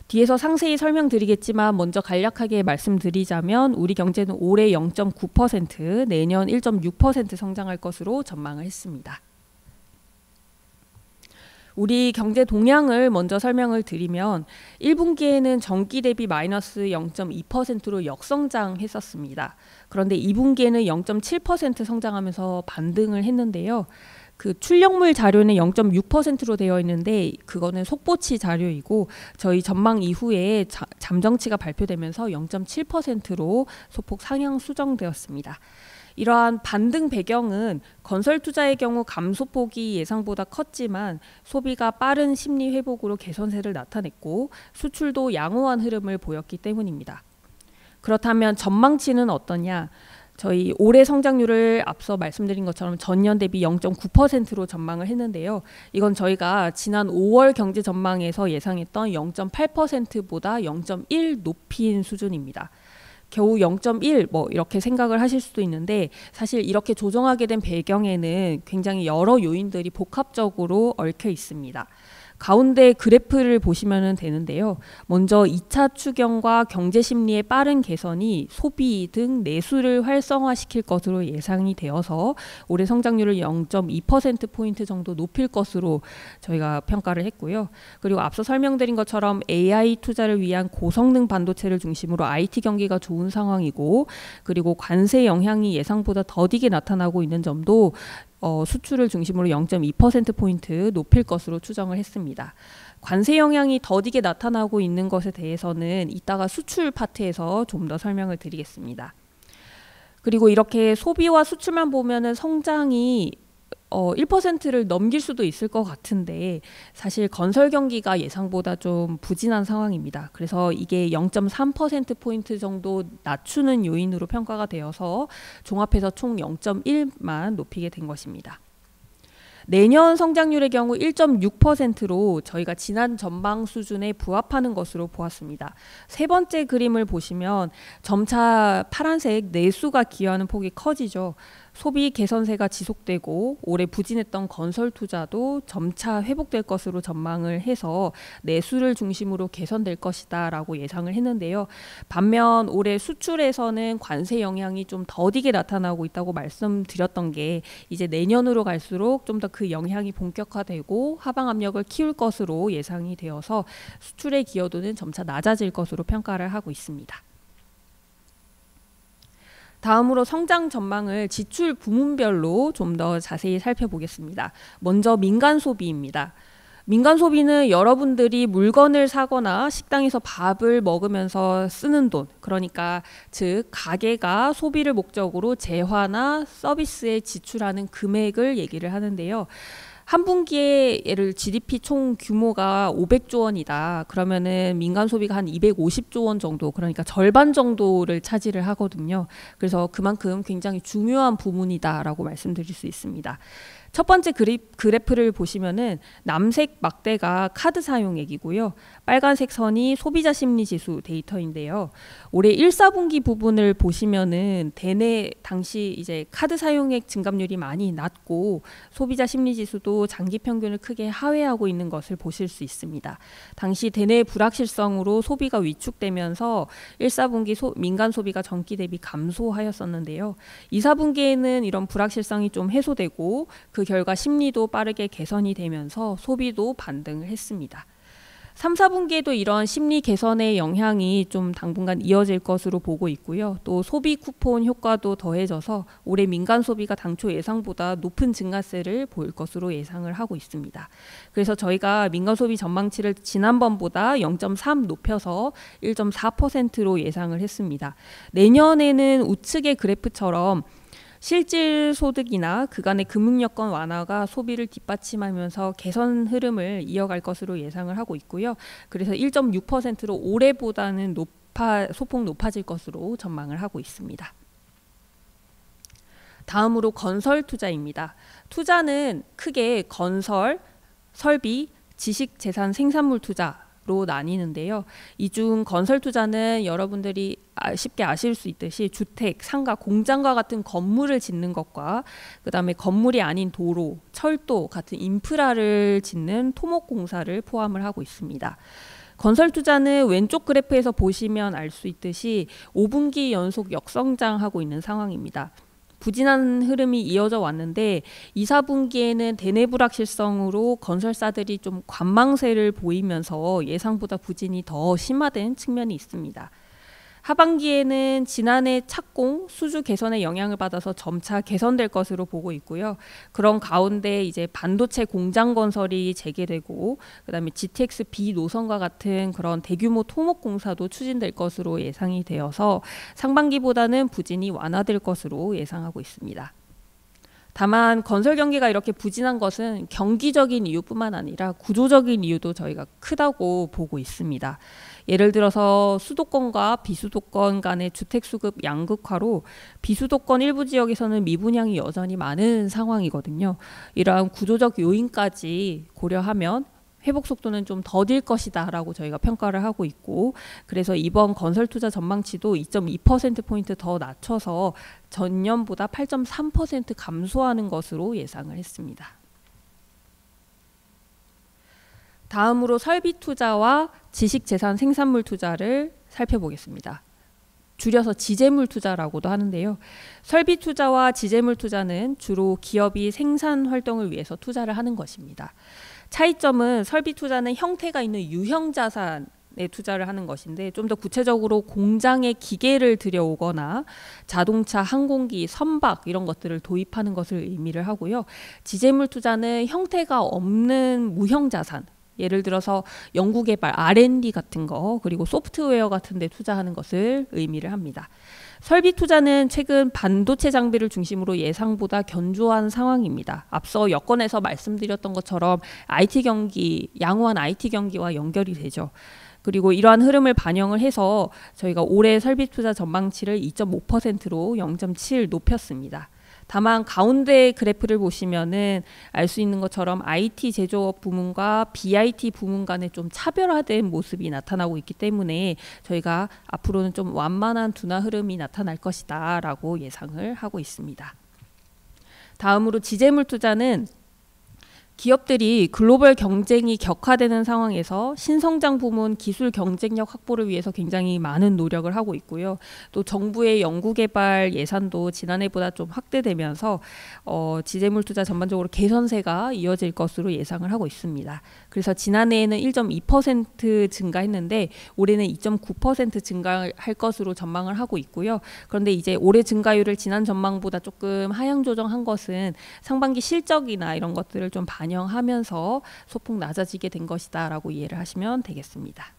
뒤에서 상세히 설명드리겠지만 먼저 간략하게 말씀드리자면 우리 경제는 올해 0.9%, 내년 1.6% 성장할 것으로 전망을 했습니다. 우리 경제 동향을 먼저 설명을 드리면 1분기에는 전기 대비 마이너스 0.2%로 역성장했었습니다. 그런데 2분기에는 0.7% 성장하면서 반등을 했는데요. 그 출력물 자료는 0.6%로 되어 있는데 그거는 속보치 자료이고 저희 전망 이후에 잠정치가 발표되면서 0.7%로 소폭 상향 수정되었습니다. 이러한 반등 배경은 건설 투자의 경우 감소폭이 예상보다 컸지만 소비가 빠른 심리 회복으로 개선세를 나타냈고 수출도 양호한 흐름을 보였기 때문입니다. 그렇다면 전망치는 어떠냐? 저희 올해 성장률을 앞서 말씀드린 것처럼 전년 대비 0.9%로 전망을 했는데요. 이건 저희가 지난 5월 경제 전망에서 예상했던 0.8%보다 0.1 높인 수준입니다. 겨우 0.1 뭐 이렇게 생각을 하실 수도 있는데 사실 이렇게 조정하게 된 배경에는 굉장히 여러 요인들이 복합적으로 얽혀 있습니다. 가운데 그래프를 보시면 되는데요. 먼저 2차 추경과 경제 심리의 빠른 개선이 소비 등 내수를 활성화시킬 것으로 예상이 되어서 올해 성장률을 0.2%포인트 정도 높일 것으로 저희가 평가를 했고요. 그리고 앞서 설명드린 것처럼 AI 투자를 위한 고성능 반도체를 중심으로 IT 경기가 좋은 상황이고 그리고 관세 영향이 예상보다 더디게 나타나고 있는 점도 수출을 중심으로 0.2%포인트 높일 것으로 추정을 했습니다. 관세 영향이 더디게 나타나고 있는 것에 대해서는 이따가 수출 파트에서 좀 더 설명을 드리겠습니다. 그리고 이렇게 소비와 수출만 보면은 성장이 1%를 넘길 수도 있을 것 같은데 사실 건설 경기가 예상보다 좀 부진한 상황입니다. 그래서 이게 0.3%포인트 정도 낮추는 요인으로 평가가 되어서 종합해서 총 0.1만 높이게 된 것입니다. 내년 성장률의 경우 1.6%로 저희가 지난 전망 수준에 부합하는 것으로 보았습니다. 세 번째 그림을 보시면 점차 파란색 내수가 기여하는 폭이 커지죠. 소비 개선세가 지속되고 올해 부진했던 건설 투자도 점차 회복될 것으로 전망을 해서 내수를 중심으로 개선될 것이다 라고 예상을 했는데요. 반면 올해 수출에서는 관세 영향이 좀 더디게 나타나고 있다고 말씀드렸던 게 이제 내년으로 갈수록 좀 더 그 영향이 본격화되고 하방 압력을 키울 것으로 예상이 되어서 수출의 기여도는 점차 낮아질 것으로 평가를 하고 있습니다. 다음으로 성장 전망을 지출 부문별로 좀 더 자세히 살펴보겠습니다. 먼저 민간 소비입니다. 민간 소비는 여러분들이 물건을 사거나 식당에서 밥을 먹으면서 쓰는 돈, 그러니까 즉 가게가 소비를 목적으로 재화나 서비스에 지출하는 금액을 얘기를 하는데요. 한 분기에 예를 GDP 총 규모가 500조 원이다. 그러면은 민간 소비가 한 250조 원 정도, 그러니까 절반 정도를 차지를 하거든요. 그래서 그만큼 굉장히 중요한 부문이다라고 말씀드릴 수 있습니다. 첫 번째 그래프를 보시면은 남색 막대가 카드 사용액이고요. 빨간색 선이 소비자 심리 지수 데이터인데요. 올해 1, 4분기 부분을 보시면은 대내 당시 이제 카드 사용액 증감률이 많이 낮고 소비자 심리 지수도 장기 평균을 크게 하회하고 있는 것을 보실 수 있습니다. 당시 대내 불확실성으로 소비가 위축되면서 1, 4분기 민간 소비가 전기 대비 감소하였었는데요. 2, 4분기에는 이런 불확실성이 좀 해소되고 그 결과 심리도 빠르게 개선이 되면서 소비도 반등을 했습니다. 3, 4분기에도 이런 심리 개선의 영향이 좀 당분간 이어질 것으로 보고 있고요. 또 소비 쿠폰 효과도 더해져서 올해 민간 소비가 당초 예상보다 높은 증가세를 보일 것으로 예상을 하고 있습니다. 그래서 저희가 민간 소비 전망치를 지난번보다 0.3 높여서 1.4%로 예상을 했습니다. 내년에는 우측의 그래프처럼 실질 소득이나 그간의 금융 여건 완화가 소비를 뒷받침하면서 개선 흐름을 이어갈 것으로 예상을 하고 있고요. 그래서 1.6%로 올해보다는 소폭 높아질 것으로 전망을 하고 있습니다. 다음으로 건설 투자입니다. 투자는 크게 건설, 설비, 지식 재산 생산물 투자 로 나뉘는데요. 이 중 건설 투자는 여러분들이 쉽게 아실 수 있듯이 주택, 상가, 공장과 같은 건물을 짓는 것과 그 다음에 건물이 아닌 도로, 철도 같은 인프라를 짓는 토목공사를 포함을 하고 있습니다. 건설 투자는 왼쪽 그래프에서 보시면 알 수 있듯이 5분기 연속 역성장하고 있는 상황입니다. 부진한 흐름이 이어져 왔는데 2, 4분기에는 대내 불확실성으로 건설사들이 좀 관망세를 보이면서 예상보다 부진이 더 심화된 측면이 있습니다. 하반기에는 지난해 착공, 수주 개선의 영향을 받아서 점차 개선될 것으로 보고 있고요. 그런 가운데 이제 반도체 공장 건설이 재개되고 그다음에 GTX B 노선과 같은 그런 대규모 토목 공사도 추진될 것으로 예상이 되어서 상반기보다는 부진이 완화될 것으로 예상하고 있습니다. 다만 건설 경기가 이렇게 부진한 것은 경기적인 이유뿐만 아니라 구조적인 이유도 저희가 크다고 보고 있습니다. 예를 들어서 수도권과 비수도권 간의 주택 수급 양극화로 비수도권 일부 지역에서는 미분양이 여전히 많은 상황이거든요. 이러한 구조적 요인까지 고려하면 회복 속도는 좀 더딜 것이다 라고 저희가 평가를 하고 있고, 그래서 이번 건설 투자 전망치도 2.2%포인트 더 낮춰서 전년보다 8.3% 감소하는 것으로 예상을 했습니다. 다음으로 설비 투자와 지식재산 생산물 투자를 살펴보겠습니다. 줄여서 지재물 투자라고도 하는데요. 설비 투자와 지재물 투자는 주로 기업이 생산 활동을 위해서 투자를 하는 것입니다. 차이점은 설비 투자는 형태가 있는 유형 자산에 투자를 하는 것인데, 좀 더 구체적으로 공장에 기계를 들여오거나 자동차, 항공기, 선박 이런 것들을 도입하는 것을 의미를 하고요. 지재물 투자는 형태가 없는 무형 자산, 예를 들어서 연구개발, R&D 같은 거, 그리고 소프트웨어 같은 데 투자하는 것을 의미를 합니다. 설비 투자는 최근 반도체 장비를 중심으로 예상보다 견조한 상황입니다. 앞서 여건에서 말씀드렸던 것처럼 IT 경기, 양호한 IT 경기와 연결이 되죠. 그리고 이러한 흐름을 반영을 해서 저희가 올해 설비 투자 전망치를 2.5%로 0.7 높였습니다. 다만 가운데 그래프를 보시면은 알 수 있는 것처럼 IT 제조업 부문과 BIT 부문 간에 좀 차별화된 모습이 나타나고 있기 때문에 저희가 앞으로는 좀 완만한 둔화 흐름이 나타날 것이다 라고 예상을 하고 있습니다. 다음으로 지재물 투자는 기업들이 글로벌 경쟁이 격화되는 상황에서 신성장 부문 기술 경쟁력 확보를 위해서 굉장히 많은 노력을 하고 있고요. 또 정부의 연구개발 예산도 지난해보다 좀 확대되면서 지재물 투자 전반적으로 개선세가 이어질 것으로 예상을 하고 있습니다. 그래서 지난해에는 1.2% 증가했는데 올해는 2.9% 증가할 것으로 전망을 하고 있고요. 그런데 이제 올해 증가율을 지난 전망보다 조금 하향 조정한 것은 상반기 실적이나 이런 것들을 좀 반영하면서 소폭 낮아지게 된 것이다 라고 이해를 하시면 되겠습니다.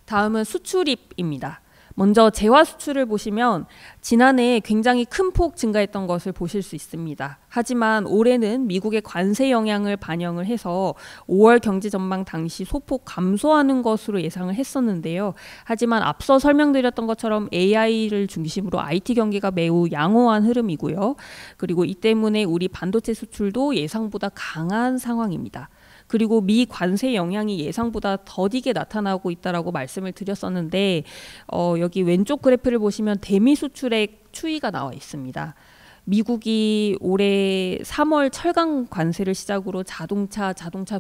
다음은 수출입입니다. 먼저 재화 수출을 보시면 지난해 굉장히 큰 폭 증가했던 것을 보실 수 있습니다. 하지만 올해는 미국의 관세 영향을 반영을 해서 5월 경제 전망 당시 소폭 감소하는 것으로 예상을 했었는데요. 하지만 앞서 설명드렸던 것처럼 AI를 중심으로 IT 경기가 매우 양호한 흐름이고요. 그리고 이 때문에 우리 반도체 수출도 예상보다 강한 상황입니다. 그리고 미 관세 영향이 예상보다 더디게 나타나고 있다라고 말씀을 드렸었는데 여기 왼쪽 그래프를 보시면 대미 수출액 추이가 나와 있습니다. 미국이 올해 3월 철강 관세를 시작으로 자동차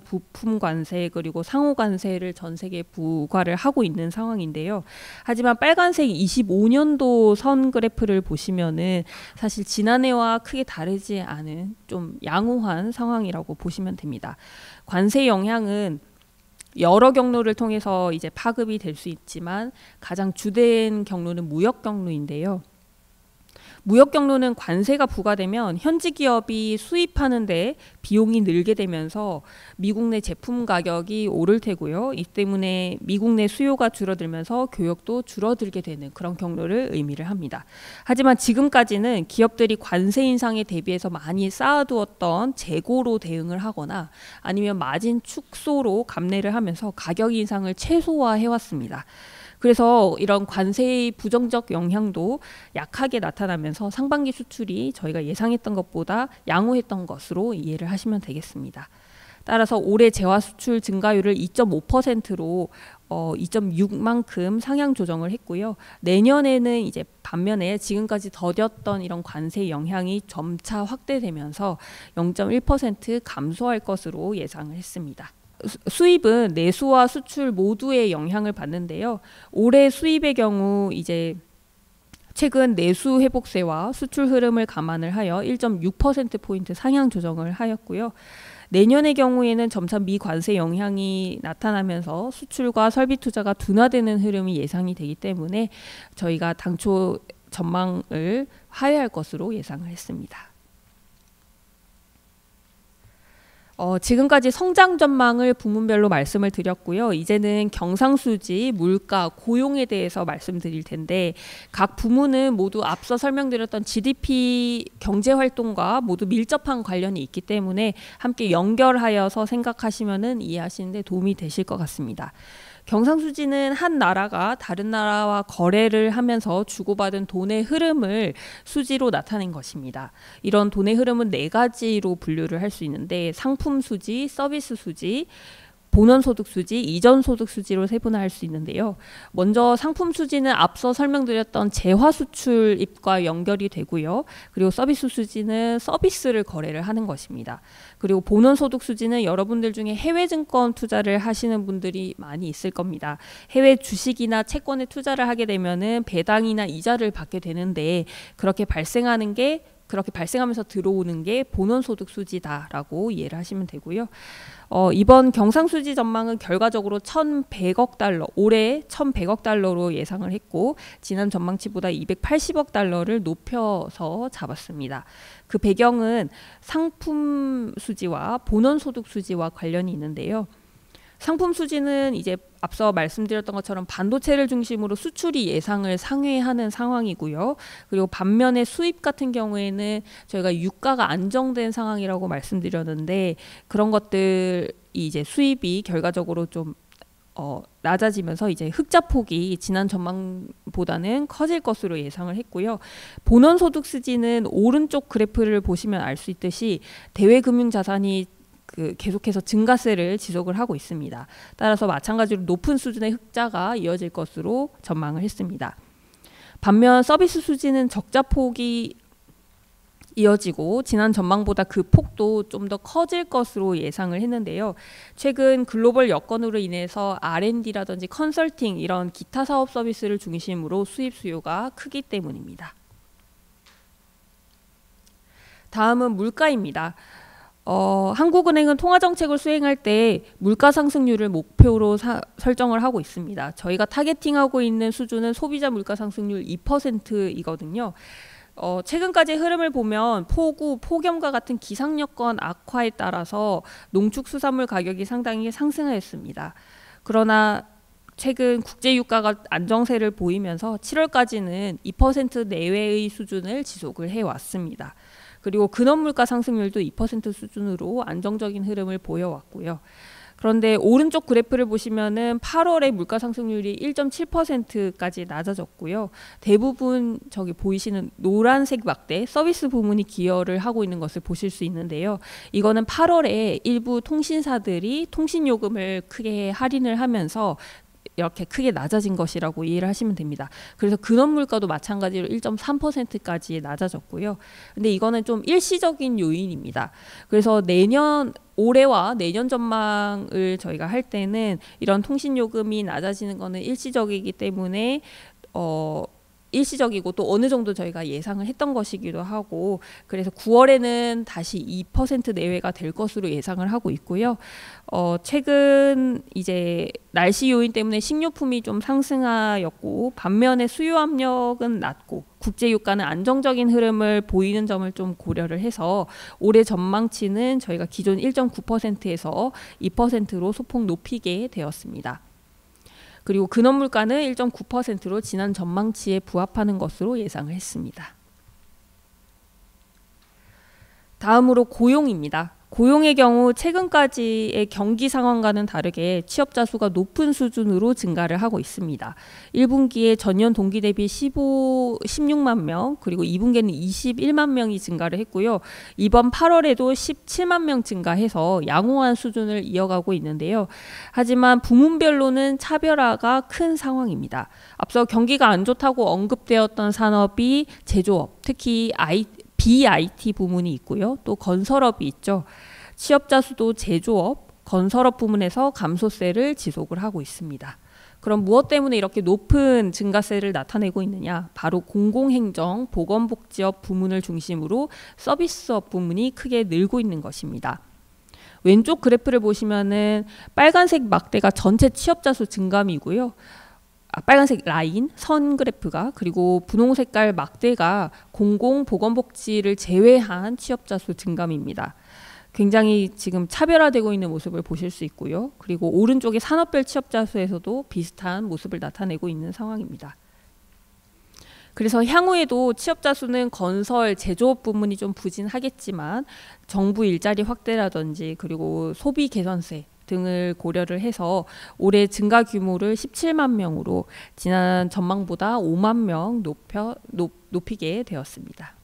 부품 관세 그리고 상호 관세를 전 세계에 부과를 하고 있는 상황인데요. 하지만 빨간색 25년도 선 그래프를 보시면은 사실 지난해와 크게 다르지 않은 좀 양호한 상황이라고 보시면 됩니다. 관세 영향은 여러 경로를 통해서 이제 파급이 될 수 있지만 가장 주된 경로는 무역 경로인데요. 무역 경로는 관세가 부과되면 현지 기업이 수입하는데 비용이 늘게 되면서 미국 내 제품 가격이 오를 테고요. 이 때문에 미국 내 수요가 줄어들면서 교역도 줄어들게 되는 그런 경로를 의미를 합니다. 하지만 지금까지는 기업들이 관세 인상에 대비해서 많이 쌓아두었던 재고로 대응을 하거나 아니면 마진 축소로 감내를 하면서 가격 인상을 최소화해 왔습니다. 그래서 이런 관세의 부정적 영향도 약하게 나타나면서 상반기 수출이 저희가 예상했던 것보다 양호했던 것으로 이해를 하시면 되겠습니다. 따라서 올해 재화 수출 증가율을 2.5%로 2.6만큼 상향 조정을 했고요. 내년에는 이제 반면에 지금까지 더뎠던 이런 관세 영향이 점차 확대되면서 0.1% 감소할 것으로 예상을 했습니다. 수입은 내수와 수출 모두의 영향을 받는데요. 올해 수입의 경우 이제 최근 내수 회복세와 수출 흐름을 감안을 하여 1.6%포인트 상향 조정을 하였고요. 내년의 경우에는 점차 미 관세 영향이 나타나면서 수출과 설비 투자가 둔화되는 흐름이 예상이 되기 때문에 저희가 당초 전망을 하회할 것으로 예상을 했습니다. 지금까지 성장 전망을 부문별로 말씀을 드렸고요. 이제는 경상수지, 물가, 고용에 대해서 말씀드릴 텐데 각 부문은 모두 앞서 설명드렸던 GDP 경제활동과 모두 밀접한 관련이 있기 때문에 함께 연결하여서 생각하시면 이해하시는 데 도움이 되실 것 같습니다. 경상수지는 한 나라가 다른 나라와 거래를 하면서 주고받은 돈의 흐름을 수지로 나타낸 것입니다. 이런 돈의 흐름은 4가지로 분류를 할 수 있는데 상품 수지, 서비스 수지, 본원소득 수지, 이전소득 수지로 세분화할 수 있는데요. 먼저 상품 수지는 앞서 설명드렸던 재화 수출입과 연결이 되고요. 그리고 서비스 수지는 서비스를 거래를 하는 것입니다. 그리고 본원소득 수지는 여러분들 중에 해외 증권 투자를 하시는 분들이 많이 있을 겁니다. 해외 주식이나 채권에 투자를 하게 되면은 배당이나 이자를 받게 되는데 그렇게 발생하면서 들어오는 게 본원소득 수지다라고 이해를 하시면 되고요. 이번 경상수지 전망은 결과적으로 1,100억 달러, 올해 1,100억 달러로 예상을 했고 지난 전망치보다 280억 달러를 높여서 잡았습니다. 그 배경은 상품 수지와 본원소득 수지와 관련이 있는데요. 상품 수지는 이제 앞서 말씀드렸던 것처럼 반도체를 중심으로 수출이 예상을 상회하는 상황이고요. 그리고 반면에 수입 같은 경우에는 저희가 유가가 안정된 상황이라고 말씀드렸는데 그런 것들이 이제 수입이 결과적으로 좀 낮아지면서 이제 흑자폭이 지난 전망보다는 커질 것으로 예상을 했고요. 본원소득 수지는 오른쪽 그래프를 보시면 알 수 있듯이 대외금융자산이 계속해서 증가세를 지속을 하고 있습니다. 따라서 마찬가지로 높은 수준의 흑자가 이어질 것으로 전망을 했습니다. 반면 서비스 수지는 적자폭이 이어지고 지난 전망보다 그 폭도 좀 더 커질 것으로 예상을 했는데요. 최근 글로벌 여건으로 인해서 R&D라든지 컨설팅 이런 기타 사업 서비스를 중심으로 수입 수요가 크기 때문입니다. 다음은 물가입니다. 한국은행은 통화정책을 수행할 때 물가 상승률을 목표로 설정을 하고 있습니다. 저희가 타겟팅하고 있는 수준은 소비자 물가 상승률 2%이거든요. 최근까지 흐름을 보면 폭우, 폭염과 같은 기상 여건 악화에 따라서 농축수산물 가격이 상당히 상승하였습니다. 그러나 최근 국제 유가가 안정세를 보이면서 7월까지는 2% 내외의 수준을 지속을 해왔습니다. 그리고 근원 물가 상승률도 2% 수준으로 안정적인 흐름을 보여왔고요. 그런데 오른쪽 그래프를 보시면은 8월에 물가 상승률이 1.7%까지 낮아졌고요. 대부분 저기 보이시는 노란색 막대 서비스 부문이 기여를 하고 있는 것을 보실 수 있는데요. 이거는 8월에 일부 통신사들이 통신 요금을 크게 할인을 하면서 이렇게 크게 낮아진 것이라고 이해를 하시면 됩니다. 그래서 근원 물가도 마찬가지로 1.3%까지 낮아졌고요. 근데 이거는 좀 일시적인 요인입니다. 그래서 올해와 내년 전망을 저희가 할 때는 이런 통신 요금이 낮아지는 거는 일시적이기 때문에 일시적이고 또 어느 정도 저희가 예상을 했던 것이기도 하고, 그래서 9월에는 다시 2% 내외가 될 것으로 예상을 하고 있고요. 최근 이제 날씨 요인 때문에 식료품이 좀 상승하였고, 반면에 수요 압력은 낮고 국제 유가는 안정적인 흐름을 보이는 점을 좀 고려를 해서 올해 전망치는 저희가 기존 1.9%에서 2%로 소폭 높이게 되었습니다. 그리고 근원 물가는 1.9%로 지난 전망치에 부합하는 것으로 예상을 했습니다. 다음으로 고용입니다. 고용의 경우 최근까지의 경기 상황과는 다르게 취업자 수가 높은 수준으로 증가를 하고 있습니다. 1분기에 전년 동기 대비 16만 명, 그리고 2분기에는 21만 명이 증가를 했고요. 이번 8월에도 17만 명 증가해서 양호한 수준을 이어가고 있는데요. 하지만 부문별로는 차별화가 큰 상황입니다. 앞서 경기가 안 좋다고 언급되었던 산업이 제조업, 특히 BIT 부문이 있고요. 또 건설업이 있죠. 취업자 수도 제조업, 건설업 부문에서 감소세를 지속을 하고 있습니다. 그럼 무엇 때문에 이렇게 높은 증가세를 나타내고 있느냐? 바로 공공행정, 보건복지업 부문을 중심으로 서비스업 부문이 크게 늘고 있는 것입니다. 왼쪽 그래프를 보시면은 빨간색 막대가 전체 취업자 수 증감이고요. 빨간색 라인, 선 그래프가, 그리고 분홍 색깔 막대가 공공보건복지를 제외한 취업자 수 증감입니다. 굉장히 지금 차별화되고 있는 모습을 보실 수 있고요. 그리고 오른쪽의 산업별 취업자 수에서도 비슷한 모습을 나타내고 있는 상황입니다. 그래서 향후에도 취업자 수는 건설, 제조업 부문이 좀 부진하겠지만 정부 일자리 확대라든지 그리고 소비 개선세 등을 고려를 해서 올해 증가 규모를 17만 명으로 지난 전망보다 5만 명 높이게 되었습니다.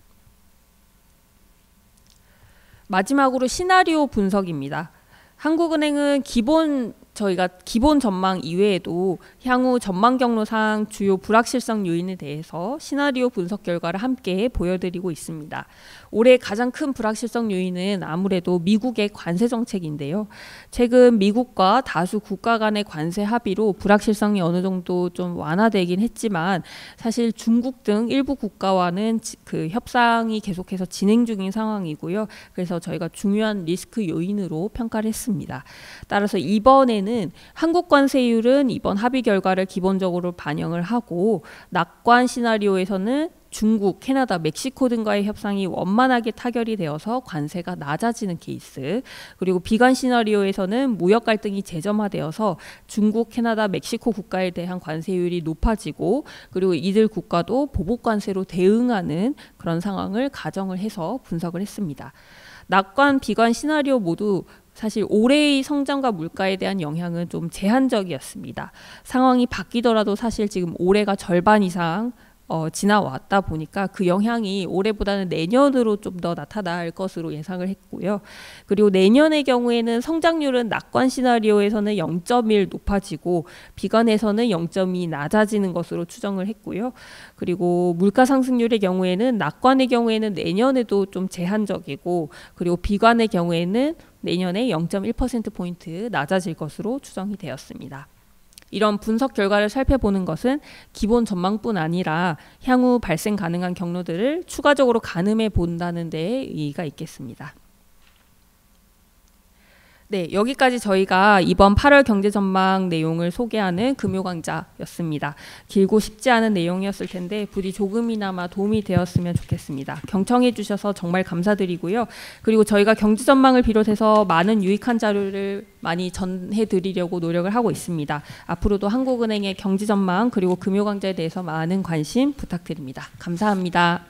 마지막으로 시나리오 분석입니다. 한국은행은 저희가 기본 전망 이외에도 향후 전망 경로상 주요 불확실성 요인에 대해서 시나리오 분석 결과를 함께 보여드리고 있습니다. 올해 가장 큰 불확실성 요인은 아무래도 미국의 관세 정책인데요. 최근 미국과 다수 국가 간의 관세 합의로 불확실성이 어느 정도 좀 완화되긴 했지만 사실 중국 등 일부 국가와는 그 협상이 계속해서 진행 중인 상황이고요. 그래서 저희가 중요한 리스크 요인으로 평가를 했습니다. 따라서 이번에는 한국 관세율은 이번 합의 결과를 기본적으로 반영을 하고, 낙관 시나리오에서는 중국, 캐나다, 멕시코 등과의 협상이 원만하게 타결이 되어서 관세가 낮아지는 케이스, 그리고 비관 시나리오에서는 무역 갈등이 재점화되어서 중국, 캐나다, 멕시코 국가에 대한 관세율이 높아지고, 그리고 이들 국가도 보복 관세로 대응하는 그런 상황을 가정을 해서 분석을 했습니다. 낙관, 비관 시나리오 모두 사실 올해의 성장과 물가에 대한 영향은 좀 제한적이었습니다. 상황이 바뀌더라도 사실 지금 올해가 절반 이상 지나왔다 보니까 그 영향이 올해보다는 내년으로 좀 더 나타날 것으로 예상을 했고요. 그리고 내년의 경우에는 성장률은 낙관 시나리오에서는 0.1 높아지고 비관에서는 0.2 낮아지는 것으로 추정을 했고요. 그리고 물가 상승률의 경우에는 낙관의 경우에는 내년에도 좀 제한적이고, 그리고 비관의 경우에는 내년에 0.1%포인트 낮아질 것으로 추정이 되었습니다. 이런 분석 결과를 살펴보는 것은 기본 전망뿐 아니라 향후 발생 가능한 경로들을 추가적으로 가늠해 본다는 데에 의의가 있겠습니다. 네, 여기까지 저희가 이번 8월 경제 전망 내용을 소개하는 금요강좌였습니다. 길고 쉽지 않은 내용이었을 텐데 부디 조금이나마 도움이 되었으면 좋겠습니다. 경청해 주셔서 정말 감사드리고요. 그리고 저희가 경제 전망을 비롯해서 많은 유익한 자료를 많이 전해 드리려고 노력을 하고 있습니다. 앞으로도 한국은행의 경제 전망 그리고 금요강좌에 대해서 많은 관심 부탁드립니다. 감사합니다.